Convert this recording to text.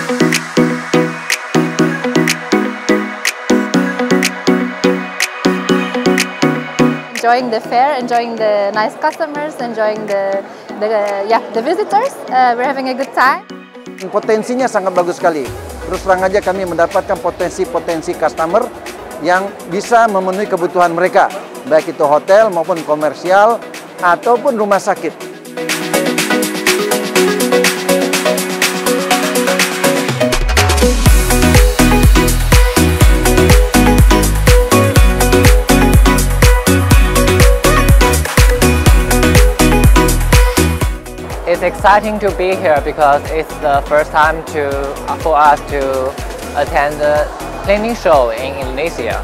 Enjoying the fair, enjoying the nice customers, enjoying the visitors. We're having a good time. Potensinya sangat bagus sekali. Terus terang aja kami mendapatkan potensi-potensi customer yang bisa memenuhi kebutuhan mereka, baik itu hotel maupun komersial ataupun rumah sakit. It's exciting to be here because it's the first time for us to attend the cleaning show in Indonesia.